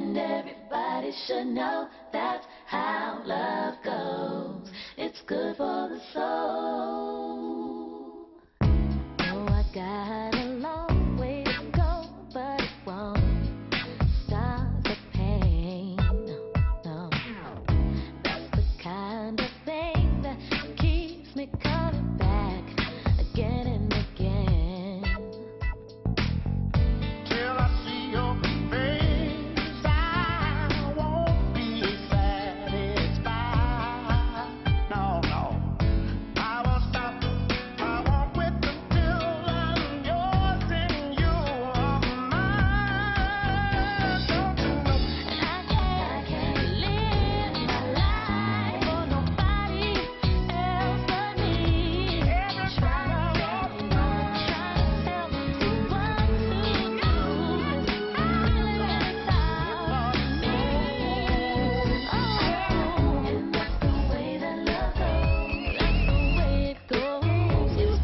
And everybody should know that's how love goes. It's good for the soul. Oh, I got a long way to go, but it won't stop the pain. No, that's the kind of thing that keeps me coming back again and again. Till I see your face, I won't be satisfied. No, no. I won't stop. I won't quit until I'm yours and you are mine. Don't you know? I can't live my life for nobody else but me. Try to tell me what to do. Feeling inside me. Oh, and that's the way that love goes. That's the way it goes. It's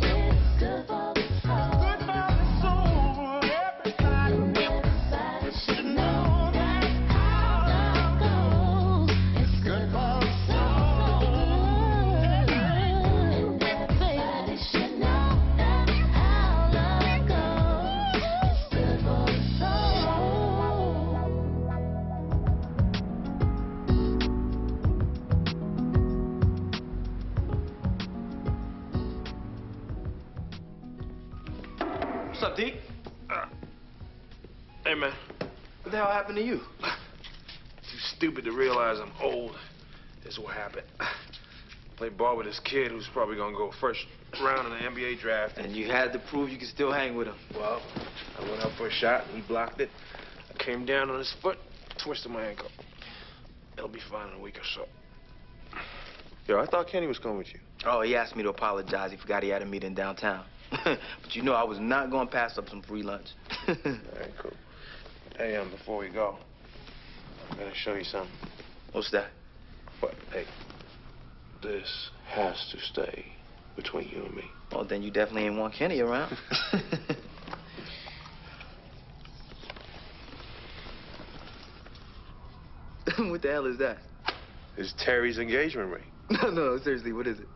good for the soul. Good for the soul. Everybody Everybody should know that's how love goes. It's good for the soul. And everybody should know that's how love goes. It's good for the soul. What's up, D? Hey, man. What the hell happened to you? Too stupid to realize I'm old. This is what happened. Played ball with this kid who's probably gonna go first round in the NBA draft. And you had to prove you could still hang with him. Well, I went up for a shot, he blocked it. I came down on his foot, twisted my ankle. It'll be fine in a week or so. Yo, I thought Kenny was coming with you. Oh, he asked me to apologize. He forgot he had a meeting downtown. But you know I was not going to pass up some free lunch. All right, cool. Hey, before we go, I'm gonna show you something. What's that? But, hey, this has to stay between you and me. Well, then you definitely ain't want Kenny around. What the hell is that? It's Terry's engagement ring. No, seriously, what is it?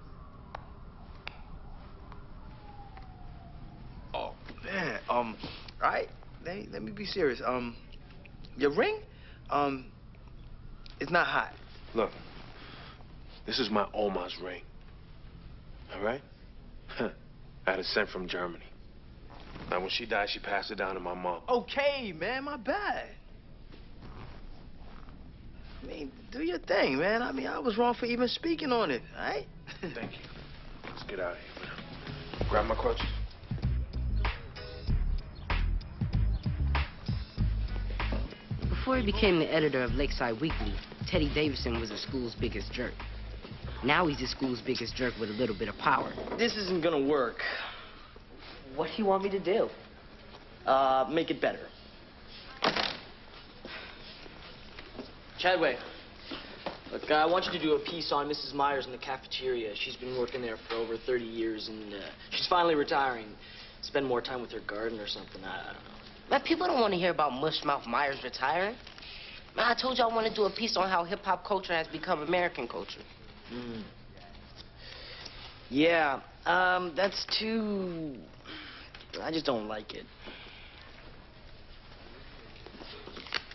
Oh, man. All right. Let me be serious. Your ring? It's not hot. Look, this is my Oma's ring. All right? I had it sent from Germany. Now, when she died, she passed it down to my mom. Okay, man, my bad. I mean, do your thing, man. I mean, I was wrong for even speaking on it, all right? Thank you. Let's get out of here, man. Grab my crutches. Before he became the editor of Lakeside Weekly, Teddy Davidson was the school's biggest jerk. Now he's the school's biggest jerk with a little bit of power. This isn't gonna work. What do you want me to do? Make it better. Chadway, look, I want you to do a piece on Mrs. Myers in the cafeteria. She's been working there for over 30 years, and she's finally retiring. Spend more time with her garden or something. I don't know. Man, people don't want to hear about Mushmouth Myers retiring. Man, I told you I want to do a piece on how hip-hop culture has become American culture. Yeah, that's too... I just don't like it.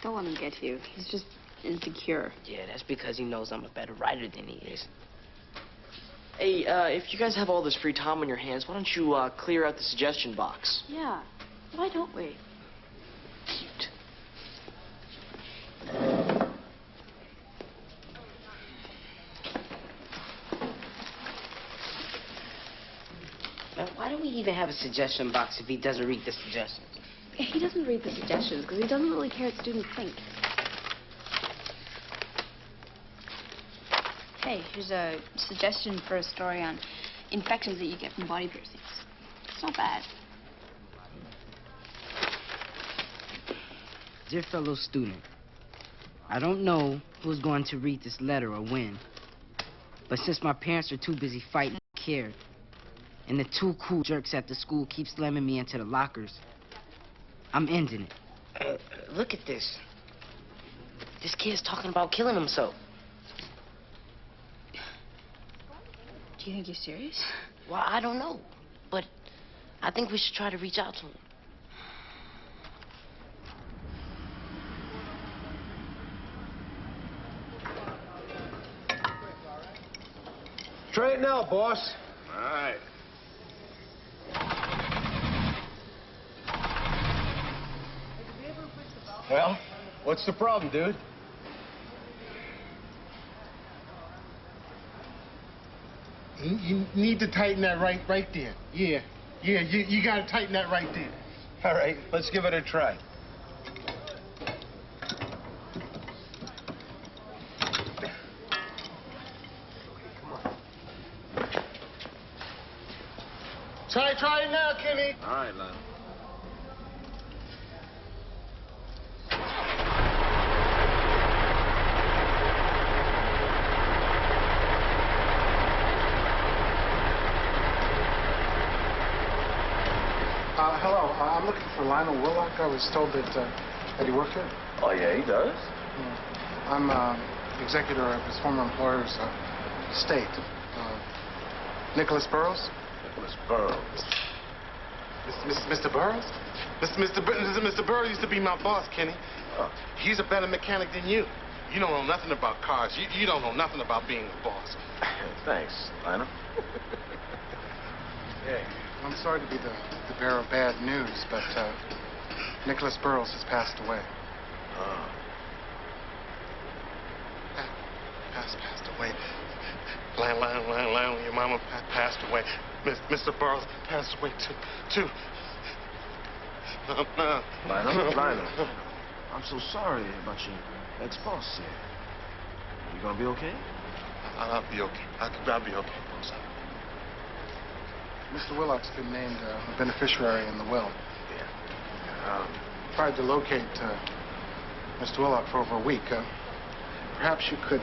Don't let him get to you. He's just insecure. Yeah, that's because he knows I'm a better writer than he is. Hey, if you guys have all this free time on your hands, why don't you clear out the suggestion box? Yeah. Why don't we? Cute. Man, why do we even have a suggestion box if he doesn't read the suggestions? He doesn't read the suggestions because he doesn't really care what students think. Hey, here's a suggestion for a story on infections that you get from body piercings. It's not bad. Dear fellow student, I don't know who's going to read this letter or when, but since my parents are too busy fighting care, and the two cool jerks at the school keep slamming me into the lockers, I'm ending it. Look at this. This kid's talking about killing himself. Do you think you're serious? Well, I don't know. But I think we should try to reach out to him. Trade now, boss. All right. Well, what's the problem, dude? You need to tighten that right there. Yeah, you gotta tighten that right there. All right, let's give it a try. Try it now, Kenny. All right, Lionel. Hello, I'm looking for Lionel Willock. I was told that he worked here. Oh, yeah, he does? I'm executor of his former employer's estate. Nicholas Burroughs? Nicholas Burroughs. Mr. Burroughs? Mr. Burroughs used to be my boss, Kenny. Oh. He's a better mechanic than you. You don't know nothing about cars. You don't know nothing about being a boss. Thanks, Lionel. Yeah. I'm sorry to be the bearer of bad news, but Nicholas Burroughs has passed away. Passed away. Lionel, your mama passed away. Mr. Burroughs passed away too. No. Lionel. I'm so sorry about your ex-boss here. You gonna be okay? I'll be okay. I'll be okay, boss. Mr. Willock's been named a beneficiary in the will. Yeah. Tried to locate Mr. Willock for over a week. Perhaps you could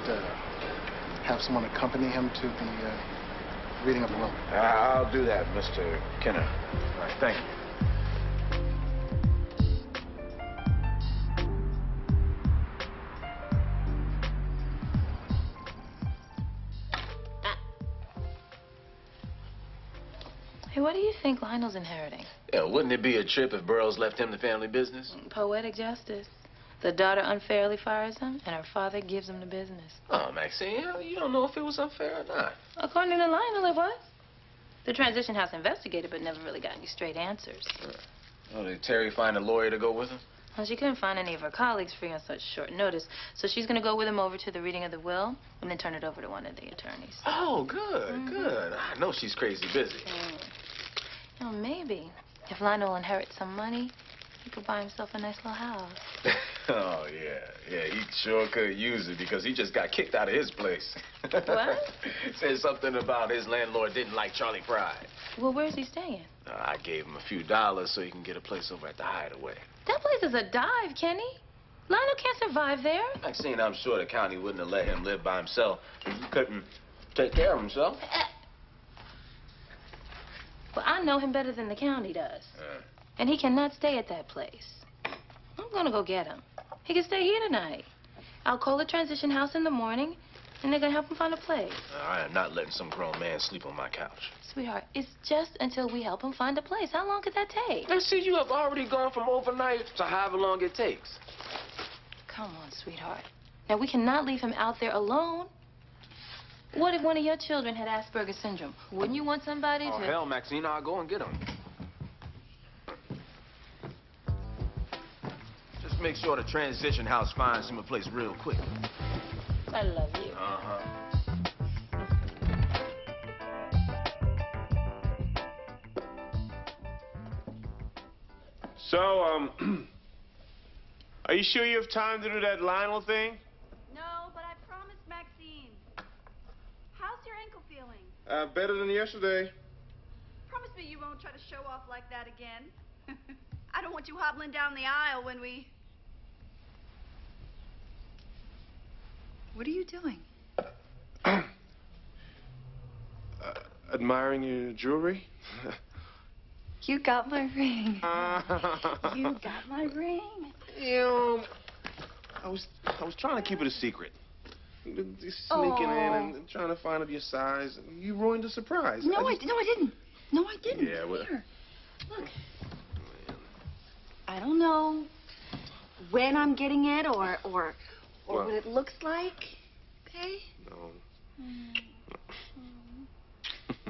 have someone accompany him to the reading of the will. I'll do that, Mr. Kenner. All right, thank you. Hey, what do you think Lionel's inheriting? Yeah, wouldn't it be a trip if Burroughs left him the family business? Poetic justice. The daughter unfairly fires him, and her father gives him the business. Oh, Maxine, you don't know if it was unfair or not. According to Lionel, it was. The transition house investigated, but never really got any straight answers. Oh, did Terry find a lawyer to go with him? Well, she couldn't find any of her colleagues free on such short notice, so she's going to go with him over to the reading of the will and then turn it over to one of the attorneys. Oh, good, good. I know she's crazy busy. You know, maybe if Lionel inherits some money, he could buy himself a nice little house. Oh, yeah, he sure could use it because he just got kicked out of his place. What? Said something about his landlord didn't like Charlie Pride. Well, where's he staying? I gave him a few dollars so he can get a place over at the Hideaway. That place is a dive, Kenny. Lionel can't survive there. Maxine, I'm sure the county wouldn't have let him live by himself if he couldn't take care of himself. Well, I know him better than the county does. And he cannot stay at that place. I'm gonna go get him. He can stay here tonight. I'll call the transition house in the morning, and they're gonna help him find a place. I am not letting some grown man sleep on my couch. Sweetheart, it's just until we help him find a place. How long could that take? And see, you have already gone from overnight to however long it takes. Come on, sweetheart. Now, we cannot leave him out there alone. What if one of your children had Asperger's syndrome? Wouldn't you want somebody to... Oh, hell, Maxine, I'll go and get him. Just make sure the transition house finds him a place real quick. I love you. Uh-huh. So, are you sure you have time to do that Lionel thing? No, but I promised Maxine. How's your ankle feeling? Better than yesterday. Promise me you won't try to show off like that again. I don't want you hobbling down the aisle when we... What are you doing? Admiring your jewelry? You got my ring. You got my ring. I was trying to keep it a secret. Just sneaking in and trying to find out your size. You ruined the surprise. No, I didn't. No, I didn't. Yeah, well. Here, look. I don't know when I'm getting it or Well. what it looks like. Okay? No.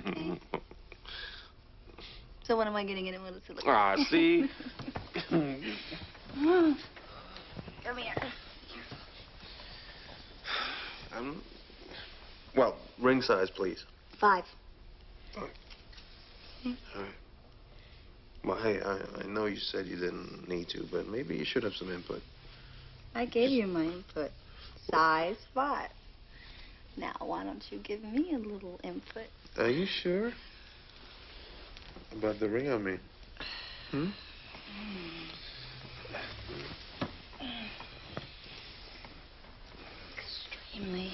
Okay. So when am I getting it and what does it look Ah, like? see? Come here. Well, ring size, please. 5. All right. Well, hey, I know you said you didn't need to, but maybe you should have some input. I gave you my input. Size 5. Now, why don't you give me a little input? Are you sure? About the ring on me? Hmm? Extremely.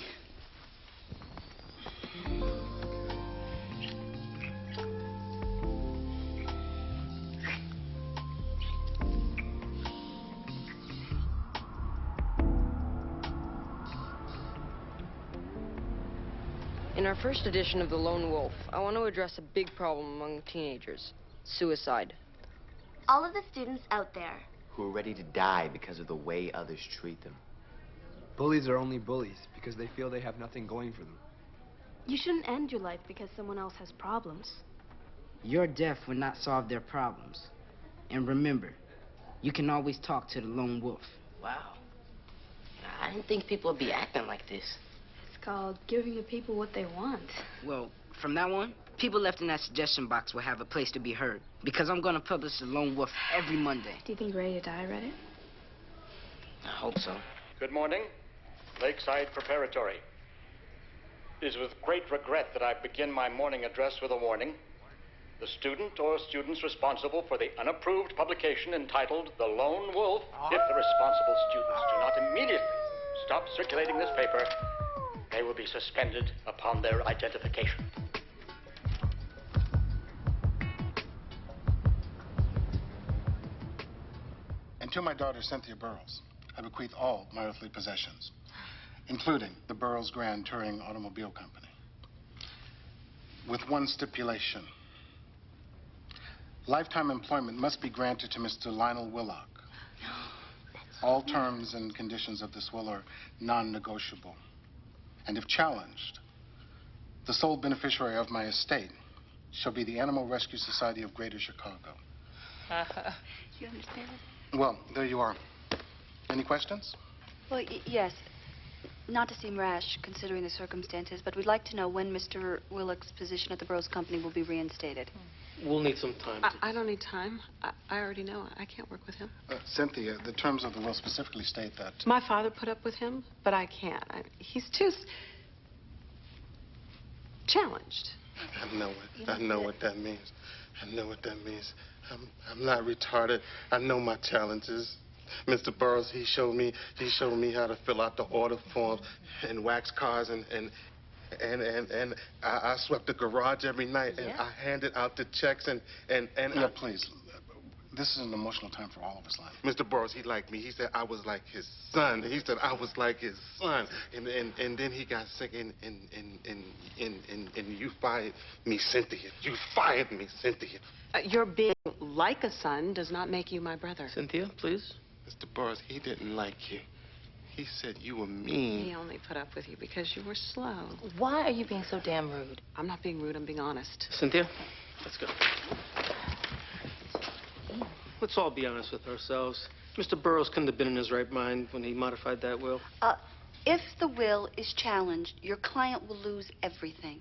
In our first edition of The Lone Wolf, I want to address a big problem among teenagers: suicide. All of the students out there. Who are ready to die because of the way others treat them. Bullies are only bullies because they feel they have nothing going for them. You shouldn't end your life because someone else has problems. Your death would not solve their problems. And remember, you can always talk to the lone wolf. Wow. I didn't think people would be acting like this. It's called giving the people what they want. Well, from now on, people left in that suggestion box will have a place to be heard. Because I'm going to publish The Lone Wolf every Monday. Do you think Ready to Die read it? I hope so. Good morning. Lakeside Preparatory. It is with great regret that I begin my morning address with a warning. The student or students responsible for the unapproved publication entitled The Lone Wolf, if the responsible students do not immediately stop circulating this paper, they will be suspended upon their identification. And to my daughter, Cynthia Burrows, I bequeath all my earthly possessions, including the Burrows Grand Touring Automobile Company, with one stipulation. Lifetime employment must be granted to Mr. Lionel Willock. All terms and conditions of this will are non-negotiable. And if challenged, the sole beneficiary of my estate shall be the Animal Rescue Society of Greater Chicago. You understand? Well, there you are. Any questions? Well, yes. Not to seem rash, considering the circumstances, but we'd like to know when Mr. Willock's position at the Burrows Company will be reinstated. We'll need some time. I don't need time. I already know. I can't work with him. Cynthia, the terms of the will specifically state that... My father put up with him, but I can't. He's too challenged. I know what that means. I know what that means. I'm not retarded. I know my challenges. Mr. Burrows, he showed me how to fill out the order forms and wax cars and I swept the garage every night and I handed out the checks and Yeah, please. This is an emotional time for all of us, Lionel. Mr. Burrows, he liked me. He said I was like his son. He said I was like his son. And then he got sick and you fired me, Cynthia. You fired me, Cynthia. Your being like a son does not make you my brother. Cynthia, please. Mr. Burrows, he didn't like you. He said you were mean. He only put up with you because you were slow. Why are you being so damn rude? I'm not being rude, I'm being honest. Cynthia, let's go. Let's all be honest with ourselves. Mr. Burrows couldn't have been in his right mind when he modified that will. If the will is challenged, your client will lose everything.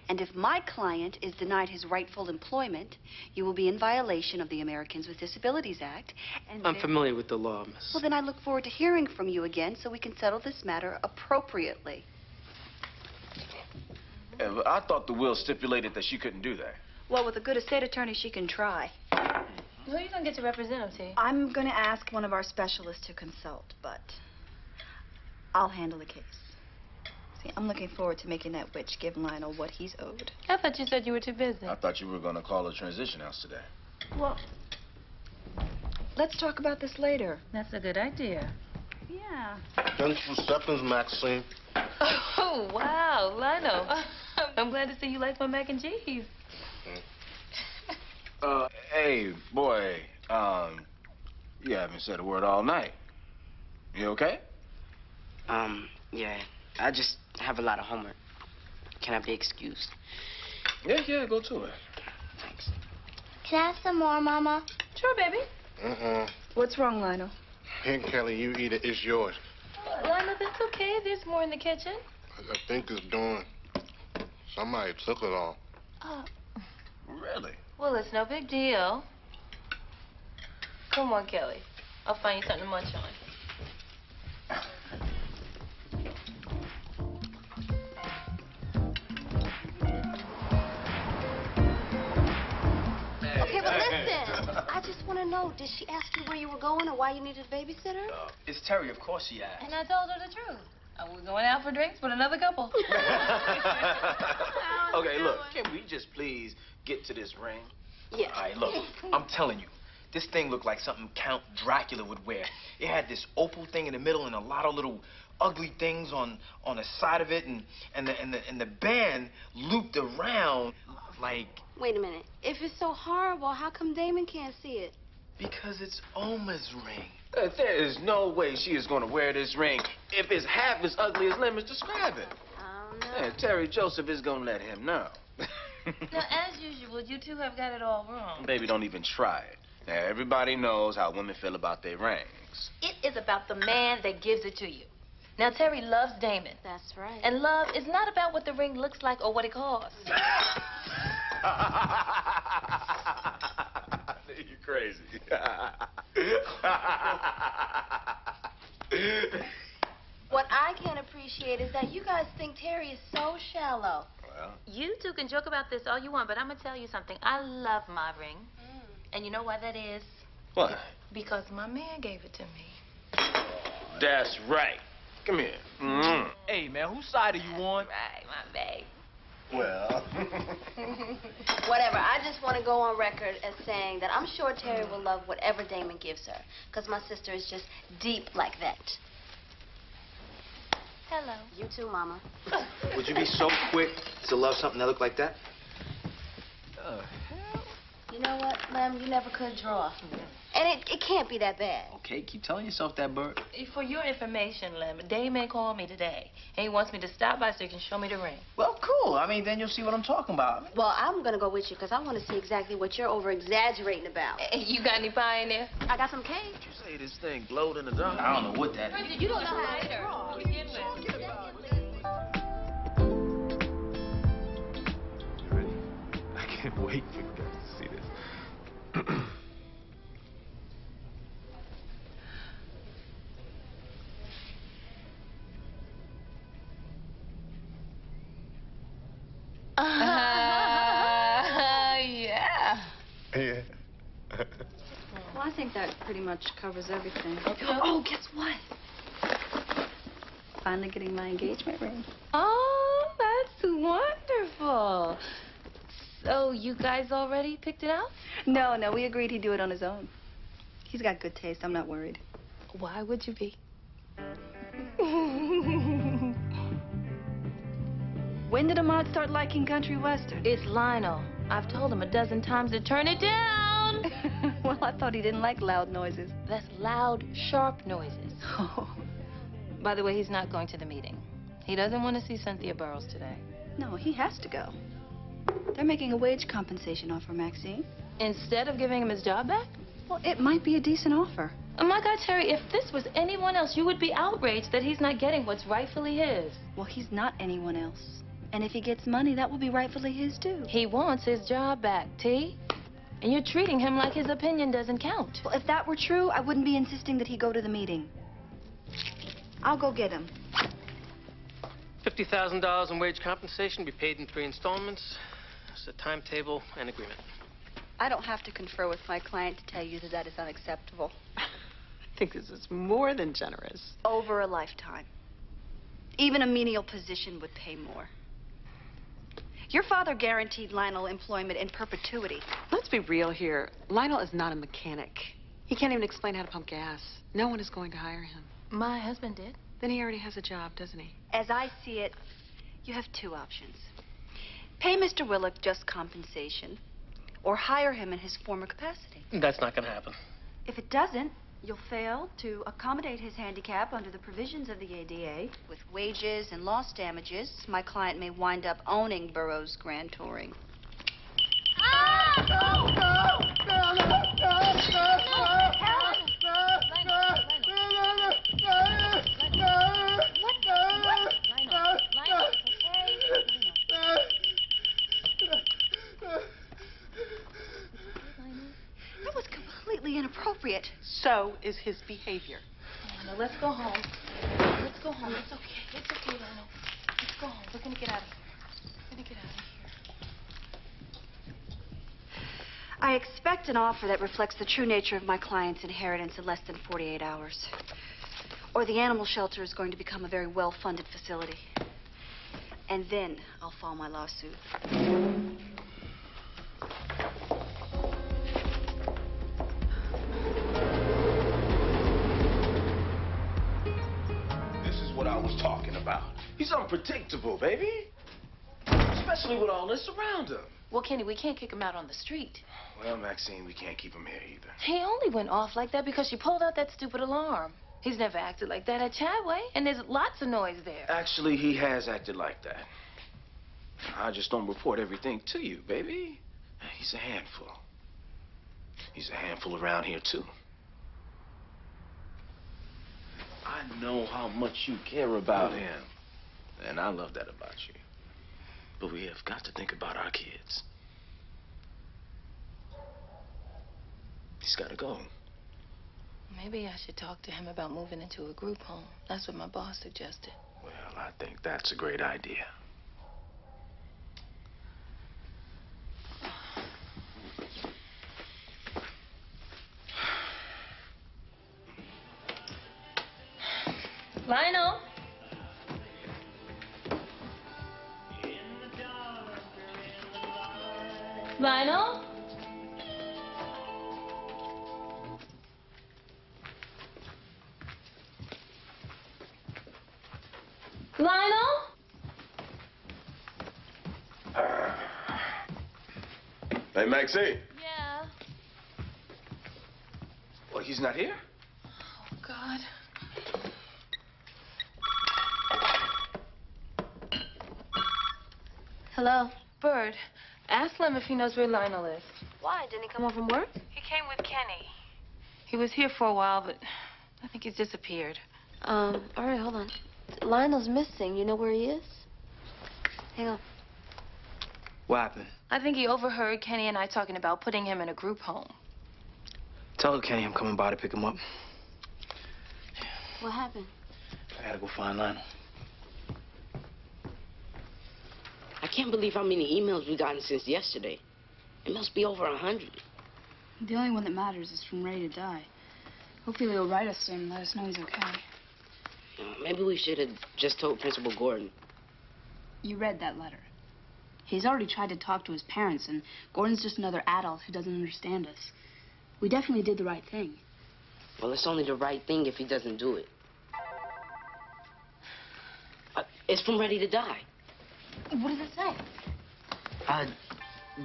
And if my client is denied his rightful employment, you will be in violation of the Americans with Disabilities Act. And I'm familiar with the law, Miss. Well, then I look forward to hearing from you again so we can settle this matter appropriately. Yeah, but I thought the will stipulated that she couldn't do that. Well, with a good estate attorney, she can try. Who are you going to get to represent him, T? I'm going to ask one of our specialists to consult, but I'll handle the case. See, I'm looking forward to making that witch give Lionel what he's owed. I thought you said you were too busy. I thought you were going to call the transition house today. Well, let's talk about this later. That's a good idea. Yeah. Thanks for seconds, Maxine. Oh, wow, Lionel. I'm glad to see you like my mac and cheese. Hey, boy, you haven't said a word all night. You okay? Yeah. I just have a lot of homework. Can I be excused? Yeah, go to it. Thanks. Can I have some more, Mama? Sure, baby. What's wrong, Lionel? Here, Kelly, you eat it. It's yours. Lionel, that's okay. There's more in the kitchen. I think it's done. Somebody took it all. Oh, Really? well, it's no big deal. Come on, Kelly. I'll find you something to munch on. Okay, but listen. I just want to know, did she ask you where you were going or why you needed a babysitter? It's Terry, of course she asked. And I told her the truth. We're going out for drinks with another couple. Okay, look, can we just please get to this ring? Yeah. All right, look, I'm telling you, this thing looked like something Count Dracula would wear. It had this opal thing in the middle and a lot of little ugly things on the side of it, and the band looped around like... Wait a minute. If it's so horrible, how come Damon can't see it? Because it's Oma's ring. There is no way she is going to wear this ring if it's half as ugly as Lemons describe it. I don't know. Yeah, Terry Joseph is going to let him know. Now, as usual, you two have got it all wrong. Baby, don't even try it. Now, everybody knows how women feel about their rings. It is about the man that gives it to you. Now, Terry loves Damon. That's right. And love is not about what the ring looks like or what it costs. You're crazy. What I can't appreciate is that you guys think Terry is so shallow. Well, You two can joke about this all you want, but I'm going to tell you something. I love my ring. And you know why that is? what? Because my man gave it to me. That's right. Come here. Hey, man, whose side are you on? Right, my babe. Well. Whatever. I just want to go on record as saying that I'm sure Terry will love whatever Damon gives her. Because my sister is just deep like that. Hello. You too, Mama. Would you be so quick to love something that looked like that? You know what, Lem? You never could draw. And it can't be that bad. Okay, keep telling yourself that, Bert. For your information, Lem, Damon called me today, and he wants me to stop by so he can show me the ring. Well, cool. I mean, then you'll see what I'm talking about. Well, I'm going to go with you because I want to see exactly what you're over-exaggerating about. You got any pie in there? I got some cake. You say this thing glowed in the dark? I don't know what that is. You don't know how to draw. To begin with. I can't wait for you guys to see this. Yeah. Yeah. Well, I think that pretty much covers everything. Oh, guess what? Finally getting my engagement ring. Oh, that's wonderful. So you guys already picked it out? No, we agreed he'd do it on his own. He's got good taste. I'm not worried. Why would you be? When did Ahmad start liking country western? It's Lionel. I've told him a dozen times to turn it down. Well, I thought he didn't like loud noises. That's loud, sharp noises. Oh. By the way, he's not going to the meeting. He doesn't want to see Cynthia Burrows today. No, he has to go. They're making a wage compensation offer, Maxine. Instead of giving him his job back? Well, it might be a decent offer. Oh, my God, Terry, if this was anyone else, you would be outraged that he's not getting what's rightfully his. Well, he's not anyone else. And if he gets money, that will be rightfully his, too. He wants his job back, T. And you're treating him like his opinion doesn't count. Well, if that were true, I wouldn't be insisting that he go to the meeting. I'll go get him. $50,000 in wage compensation to be paid in 3 installments. It's a timetable and agreement. I don't have to confer with my client to tell you that that is unacceptable. I think this is more than generous. Over a lifetime. Even a menial position would pay more. Your father guaranteed Lionel employment in perpetuity. Let's be real here. Lionel is not a mechanic. He can't even explain how to pump gas. No one is going to hire him. My husband did. Then he already has a job, doesn't he? As I see it, you have two options. Pay Mr. Willock just compensation, or hire him in his former capacity. That's not gonna happen. If it doesn't, you'll fail to accommodate his handicap under the provisions of the ADA. With wages and loss damages, my client may wind up owning Burroughs Grand Touring. That was completely inappropriate. So is his behavior. Lionel, let's go home. Let's go home. It's okay. It's okay, Lionel. Let's go home. We're gonna get out of here. We're gonna get out of here. I expect an offer that reflects the true nature of my client's inheritance in less than 48 hours. Or the animal shelter is going to become a very well-funded facility. And then I'll file my lawsuit. This is what I was talking about. He's unpredictable, baby. Especially with all this around him. Well, Kenny, we can't kick him out on the street. Well, Maxine, we can't keep him here either. He only went off like that because she pulled out that stupid alarm. He's never acted like that at Chadway, and there's lots of noise there. Actually, he has acted like that. I just don't report everything to you, baby. He's a handful. He's a handful around here, too. I know how much you care about him, and I love that about you. But we have got to think about our kids. He's got to go. Maybe I should talk to him about moving into a group home. That's what my boss suggested. Well, I think that's a great idea. Lionel? Lionel? Lionel? Hey, Maxine. Yeah. Well, he's not here? Oh, God. Hello? Bird, ask Lem if he knows where Lionel is. Why? Didn't he come home from work? He came with Kenny. He was here for a while, but I think he's disappeared. All right, hold on. Lionel's missing. You know where he is? Hang on. What happened? I think he overheard Kenny and I talking about putting him in a group home. Tell Kenny I'm coming by to pick him up. What happened? I gotta go find Lionel. I can't believe how many emails we've gotten since yesterday. It must be over 100. The only one that matters is from Ready to Die. Hopefully he'll write us soon and let us know he's okay. Maybe we should have just told Principal Gordon. You read that letter. He's already tried to talk to his parents, and Gordon's just another adult who doesn't understand us. We definitely did the right thing. Well, it's only the right thing if he doesn't do it. It's from Ready to Die. What does it say?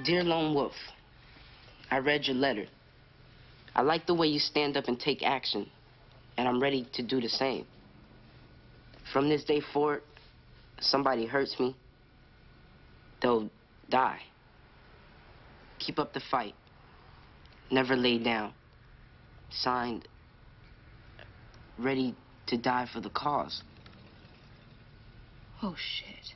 Dear Lone Wolf, I read your letter. I like the way you stand up and take action, and I'm ready to do the same. From this day forward, if somebody hurts me, they'll die. Keep up the fight. Never lay down. Signed, Ready to Die for the cause. Oh, shit.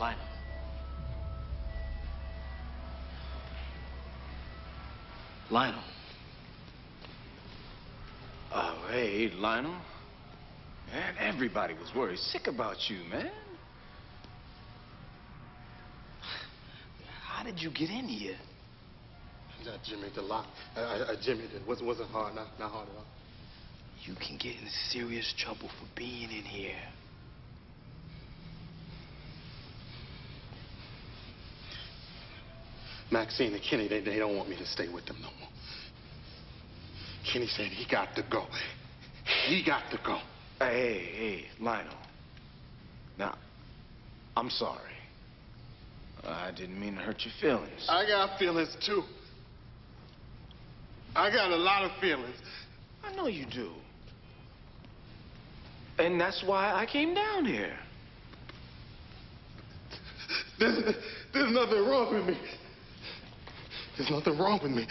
Lionel. Lionel. Oh, hey, Lionel. Man, everybody was worried sick about you, man. How did you get in here? Jimmy, the lock. Jimmy, it wasn't hard, not hard at all. You can get in serious trouble for being in here. Maxine and Kenny, they don't want me to stay with them no more. Kenny said he got to go. He got to go. Hey, Lionel. Now, I'm sorry. I didn't mean to hurt your feelings. I got feelings, too. I got a lot of feelings. I know you do. And that's why I came down here. There's nothing wrong with me. There's nothing wrong with me.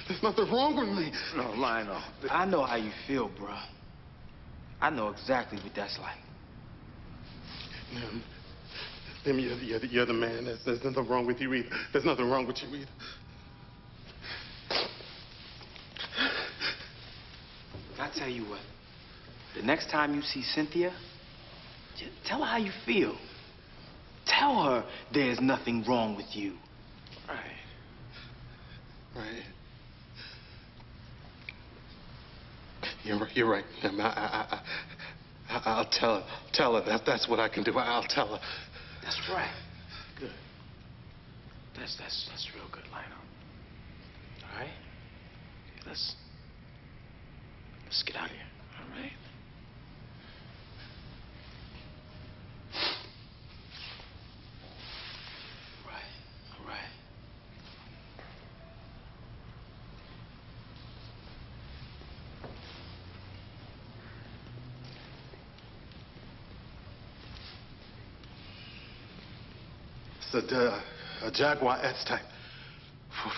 There's nothing wrong with me. No, Lionel. I know how you feel, bruh. I know exactly what that's like. You're the man. There's nothing wrong with you either. There's nothing wrong with you either. I tell you what. The next time you see Cynthia, just tell her how you feel. Tell her there's nothing wrong with you. Right. You're right. I'll tell her. Tell her that's what I can do. I'll tell her. That's right. Good. That's real good, Lionel. All right? Let's get out of here. All right? All right. It's a Jaguar S-Type.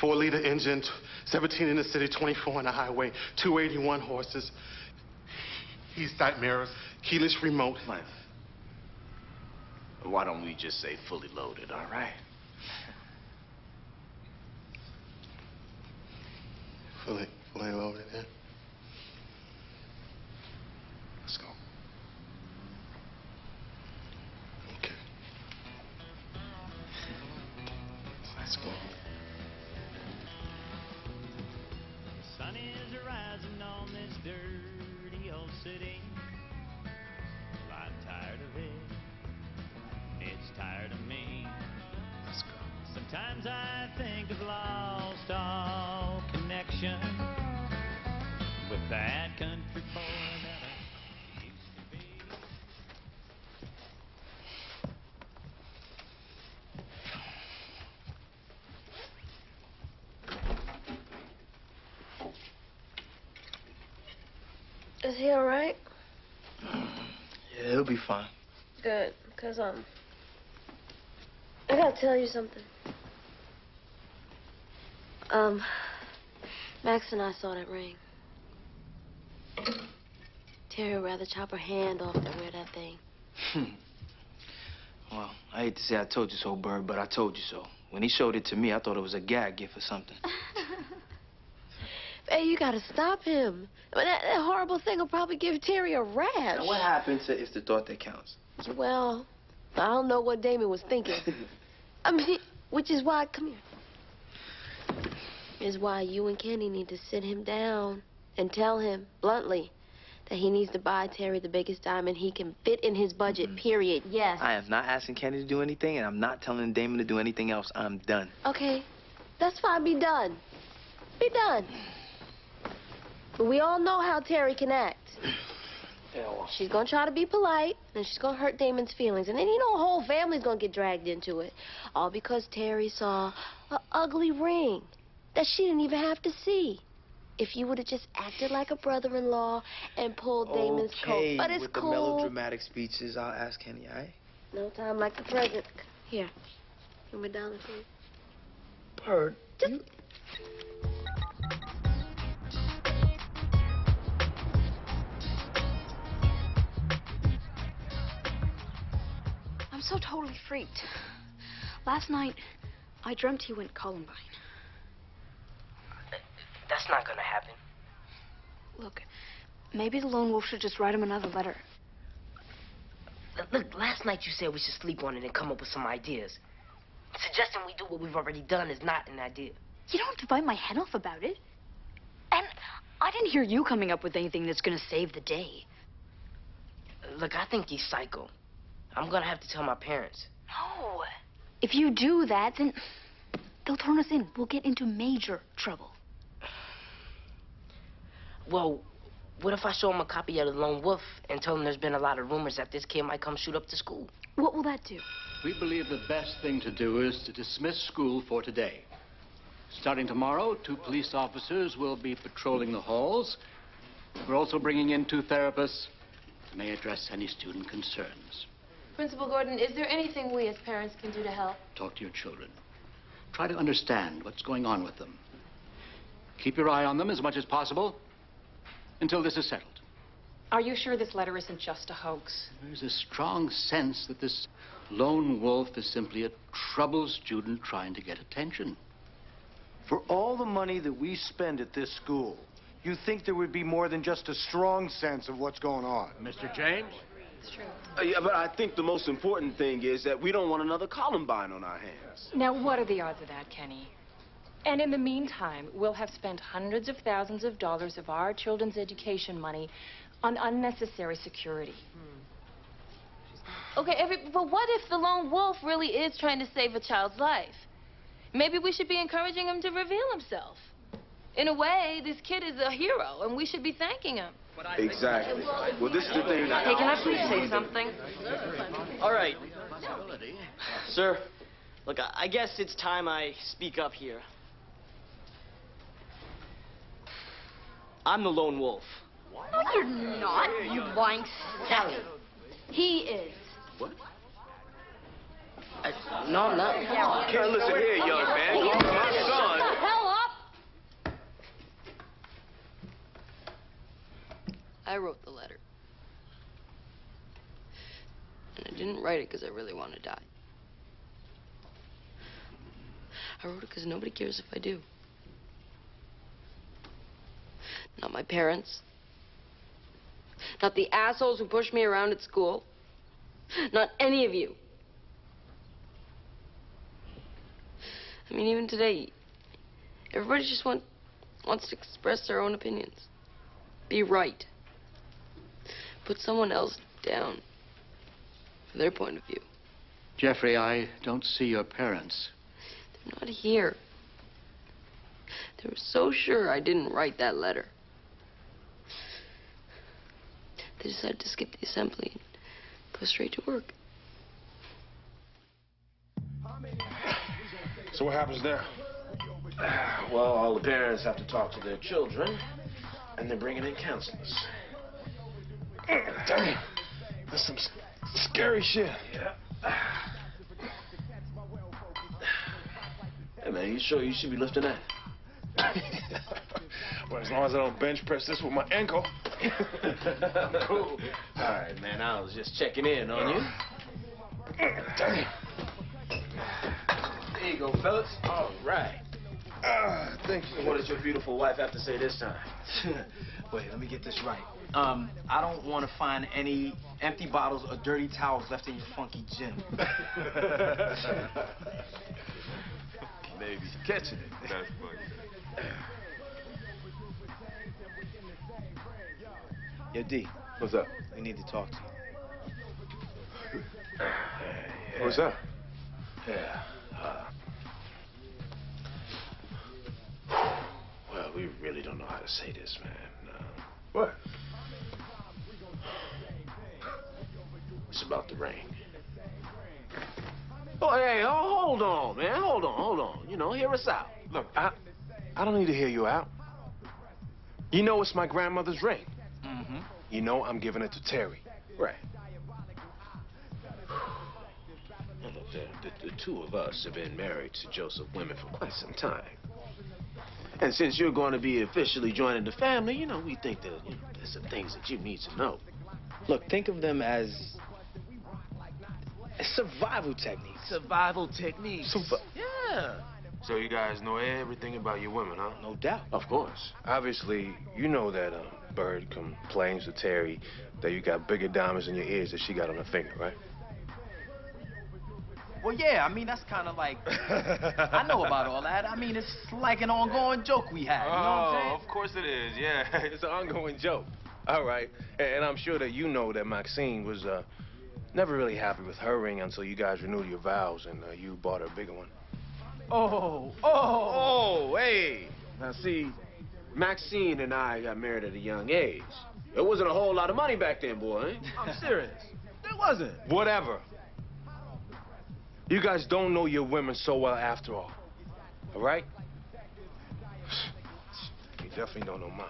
4-liter engine, 17 in the city, 24 on the highway, 281 horses. East-type mirrors, keyless remote. Lionel, why don't we just say fully loaded, all right? Fully loaded, yeah. Let's go. Okay. Let's go. The sun is rising on this dirty old city. Well, I'm tired of it. It's tired of me. Let's go. Sometimes I think I've lost all connection with that country boy that I used to be. Is he all right? Yeah, he'll be fine. Good, because, I gotta tell you something. Max and I saw that ring. Terry would rather chop her hand off than wear that thing. Well, I hate to say I told you so, Bird, but I told you so. When he showed it to me, I thought it was a gag gift or something. Hey, you gotta stop him. I mean, that horrible thing will probably give Terry a rash. Now, what happens is the thought that counts. Well, I don't know what Damon was thinking. I mean, which is why, come here. Is why you and Kenny need to sit him down and tell him bluntly that he needs to buy Terry the biggest diamond he can fit in his budget, period. Yes. I am not asking Kenny to do anything, and I'm not telling Damon to do anything else. I'm done. Okay, that's fine. Be done. Be done. But we all know how Terry can act. She's gonna try to be polite, and she's gonna hurt Damon's feelings. And then, you know, the whole family's gonna get dragged into it. All because Terry saw an ugly ring that she didn't even have to see. If you would have just acted like a brother-in-law and pulled Damon's coat. But it's with cool. the melodramatic speeches, I'll ask Kenny, all right? No time like the present. Here. Give me $1 for you. Bird, Just... I'm so totally freaked. Last night, I dreamt he went Columbine. That's not gonna happen. Look, maybe the lone wolf should just write him another letter. Look, last night you said we should sleep on it and come up with some ideas. Suggesting we do what we've already done is not an idea. You don't have to bite my head off about it. And I didn't hear you coming up with anything that's gonna save the day. Look, I think he's psycho. I'm gonna have to tell my parents. No. If you do that, then they'll turn us in. We'll get into major trouble. Well, what if I show him a copy of The Lone Wolf and tell him there's been a lot of rumors that this kid might come shoot up the school? What will that do? We believe the best thing to do is to dismiss school for today. Starting tomorrow, 2 police officers will be patrolling the halls. We're also bringing in 2 therapists who may address any student concerns. Principal Gordon, is there anything we as parents can do to help? Talk to your children. Try to understand what's going on with them. Keep your eye on them as much as possible until this is settled. Are you sure this letter isn't just a hoax? There's a strong sense that this lone wolf is simply a troubled student trying to get attention. For all the money that we spend at this school, you think there would be more than just a strong sense of what's going on? Mr. James? It's true. Yeah, but I think the most important thing is that we don't want another Columbine on our hands. Now, what are the odds of that, Kenny? And in the meantime, we'll have spent hundreds of thousands of dollars of our children's education money on unnecessary security. Okay, but what if the lone wolf really is trying to save a child's life? Maybe we should be encouraging him to reveal himself. In a way, this kid is a hero, and we should be thanking him. Exactly. Well, this is the thing. Hey, can I please say something? All right. Sir, look, I guess it's time I speak up here. I'm the lone wolf. No, you're not, you lying Sally. He is. What? No, I'm not. Can't listen here, young man. You're my son. Shut the hell up! I wrote the letter. And I didn't write it because I really want to die. I wrote it because nobody cares if I do. Not my parents. Not the assholes who push me around at school. Not any of you. I mean, even today, everybody just wants to express their own opinions. Be right. Put someone else down for their point of view. Jeffrey, I don't see your parents. They're not here. They were so sure I didn't write that letter. They decided to skip the assembly and go straight to work. So what happens now? Well, all the parents have to talk to their children, and they're bringing in counselors. Damn, that's some scary shit. Yeah. Hey, man, you sure you should be lifting that? Well, as long as I don't bench press this with my ankle. Cool. All right, man, I was just checking in on you. Damn. There you go, fellas. All right. Thank you. What does your beautiful wife have to say this time? Wait, let me get this right. I don't want to find any empty bottles or dirty towels left in your funky gym. Baby's catching it. That's funny. Yo, D. What's up? We need to talk to you. What's up? Yeah. Well, we really don't know how to say this, man. What? It's about the ring. Oh, hey, hold on, man. Hold on. You know, hear us out. Look, I don't need to hear you out. You know it's my grandmother's ring. Mm-hmm. You know I'm giving it to Terry. Right. Now, look, the two of us have been married to Joseph Women for quite some time. And since you're going to be officially joining the family, you know, we think that there's some things that you need to know. Look, think of them as It's survival techniques. Survival techniques. Yeah. So you guys know everything about your women, huh? No doubt. Of course. Obviously, you know that Bird complains to Terry that you got bigger diamonds in your ears than she got on her finger, right? Well, yeah, I mean, that's kind of like, I know about all that. I mean, it's like an ongoing joke we had, you know what I'm saying? Of course it is, yeah. It's an ongoing joke. All right. And I'm sure that you know that Maxine was never really happy with her ring until you guys renewed your vows and you bought her a bigger one. Oh, hey. Now, see, Maxine and I got married at a young age. There wasn't a whole lot of money back then, boy. Eh? I'm serious. There wasn't. Whatever. You guys don't know your women so well after all. All right? You definitely don't know mine.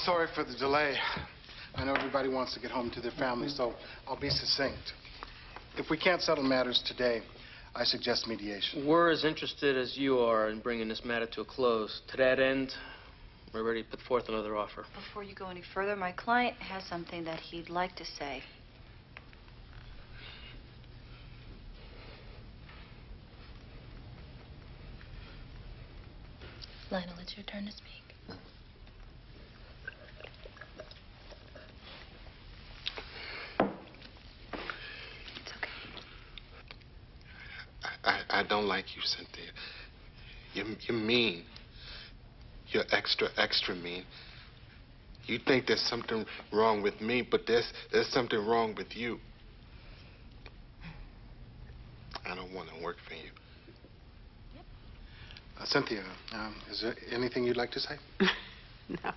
Sorry for the delay. I know everybody wants to get home to their families, so I'll be succinct. If we can't settle matters today, I suggest mediation. We're as interested as you are in bringing this matter to a close. To that end, we're ready to put forth another offer. Before you go any further, my client has something that he'd like to say. Lionel, it's your turn to speak. I don't like you, Cynthia. You're mean. You're extra mean. You think there's something wrong with me, but there's something wrong with you. I don't want to work for you. Cynthia, is there anything you'd like to say? No.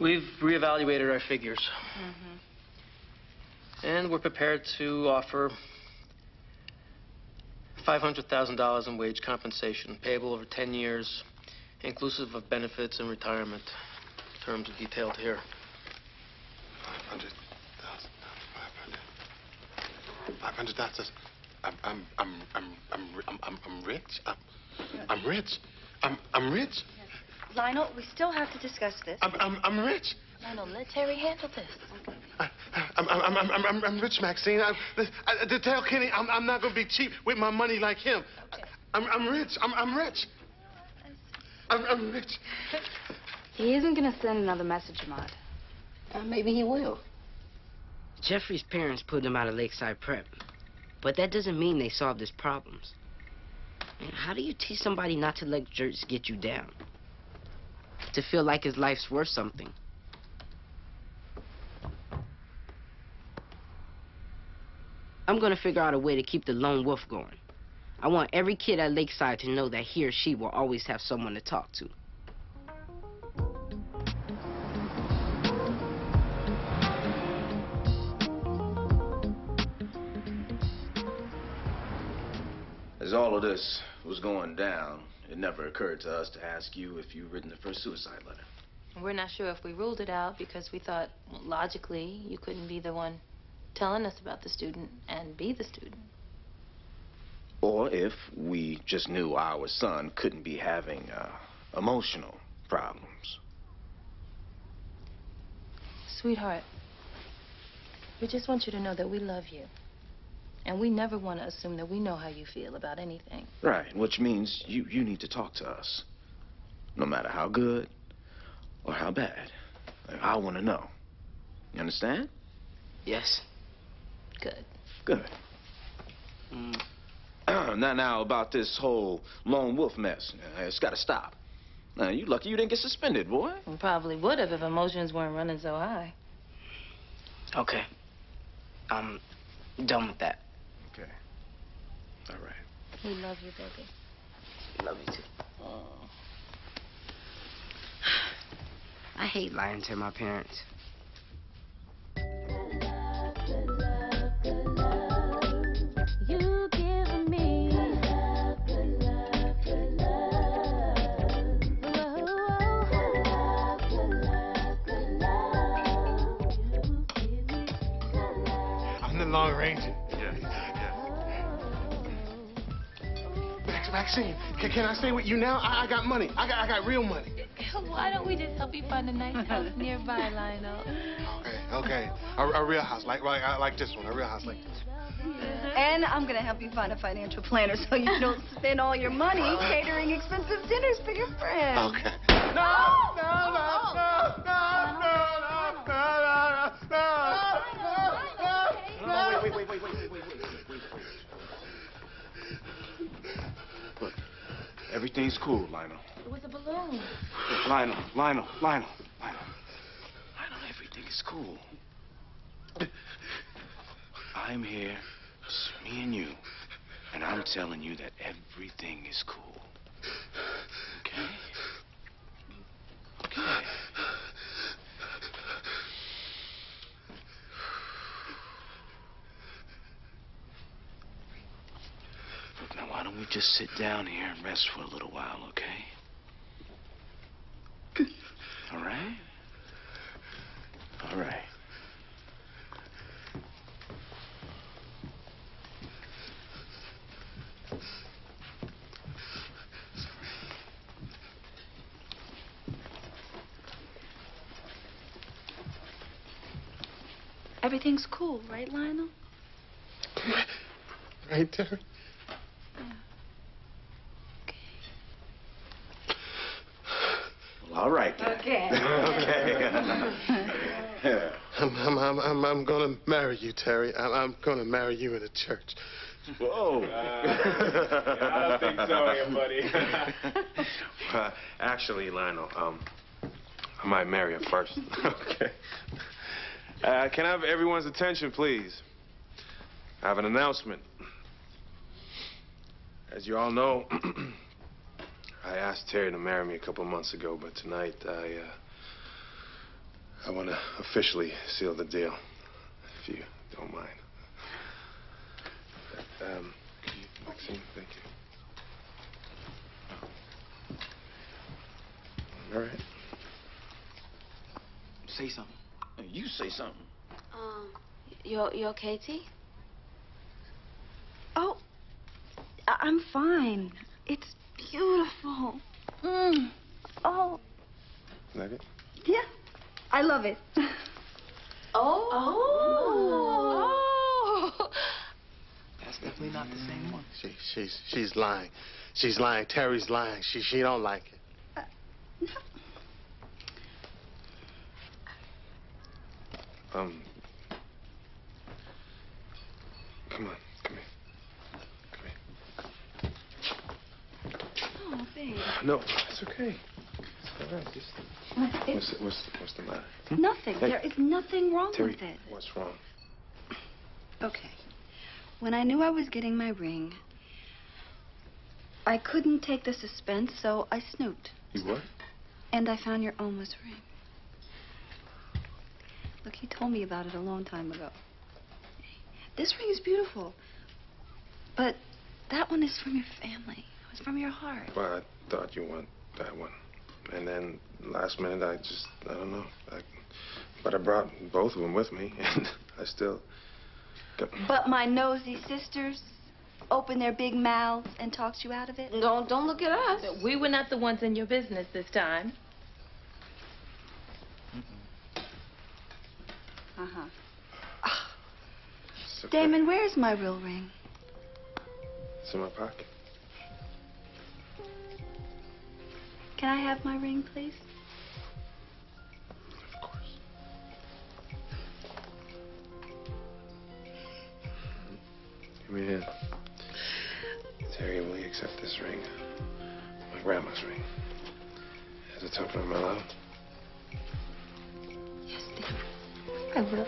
We've reevaluated our figures. And we're prepared to offer $500,000 in wage compensation, payable over 10 years, inclusive of benefits and retirement. Terms are detailed here. 500,000. I'm rich. I'm rich. I'm rich. Lionel, we still have to discuss this. I'm rich. Lionel, let Terry handle this. I'm rich, Maxine. To tell Kenny, I'm not gonna be cheap with my money like him. Okay. I'm rich. I'm rich. I'm rich. He isn't gonna send another message, Ahmad. Maybe he will. Jeffrey's parents put him out of Lakeside Prep. But that doesn't mean they solved his problems. Man, how do you teach somebody not to let jerks get you down? To feel like his life's worth something. I'm gonna figure out a way to keep the lone wolf going. I want every kid at Lakeside to know that he or she will always have someone to talk to. As all of this was going down, it never occurred to us to ask you if you'd written the first suicide letter. We're not sure if we ruled it out because we thought, well, logically, you couldn't be the one telling us about the student and be the student. Or if we just knew our son couldn't be having emotional problems. Sweetheart, we just want you to know that we love you. And we never want to assume that we know how you feel about anything. Right, which means you need to talk to us. No matter how good or how bad. I want to know. You understand? Yes. Good. Good. Now about this whole lone wolf mess. It's got to stop. Now, you lucky you didn't get suspended, boy. We probably would have if emotions weren't running so high. Okay. I'm done with that. Okay. All right. We love you, baby. Love you too. I hate lying to my parents. You give me I'll been long ranging. Yeah. Maxine, can I stay with you now? I got money. I got real money. Why don't we just help you find a nice house nearby, Lionel? Okay. A real house, like this one. A real house like this. And I'm going to help you find a financial planner so you don't spend all your money catering expensive dinners for your friends. Okay. Wait. Look, everything's cool, Lionel. It was a balloon. Lionel, everything is cool. I'm here, just me and you, and I'm telling you that everything is cool. Okay? Okay. Look, now why don't we just sit down here and rest for a little while, okay? All right? All right. Everything's cool, right, Lionel? Right, Terry? Well, all right. Then. Okay. Okay. I'm gonna marry you, Terry. I'm gonna marry you in a church. Whoa. I don't think so, here, buddy. Actually, Lionel, I might marry her first. Okay. Can I have everyone's attention, please? I have an announcement. As you all know, I asked Terry to marry me a couple months ago, but tonight I want to officially seal the deal, if you don't mind. Maxine, thank you. All right. Say something. You say something. You okay, T? Oh, I'm fine. It's beautiful. Oh. Like it? Yeah, I love it. Oh. That's definitely not the same one. She's lying. She's lying. Terry's lying. She don't like it. Come on, come here. Oh, babe. No, it's okay. It's all right. Just what's the matter? Nothing. Hey. There is nothing wrong Terry, with it. what's wrong? Okay. When I knew I was getting my ring, I couldn't take the suspense, so I snooped. You what? And I found your Oma's ring. Look, he told me about it a long time ago. This ring is beautiful. But that one is from your family. It was from your heart. Well, I thought you want that one. And then last minute, I don't know. But I brought both of them with me, and I still got... But my nosy sisters opened their big mouths and talked you out of it? Don't look at us. We were not the ones in your business this time. Uh-huh. It's okay. Damon, where's my real ring? It's in my pocket. Can I have my ring, please? Of course. Give me a hand. Terry, will you accept this ring? My grandma's ring. As a token of my love. Yes, dear. I will.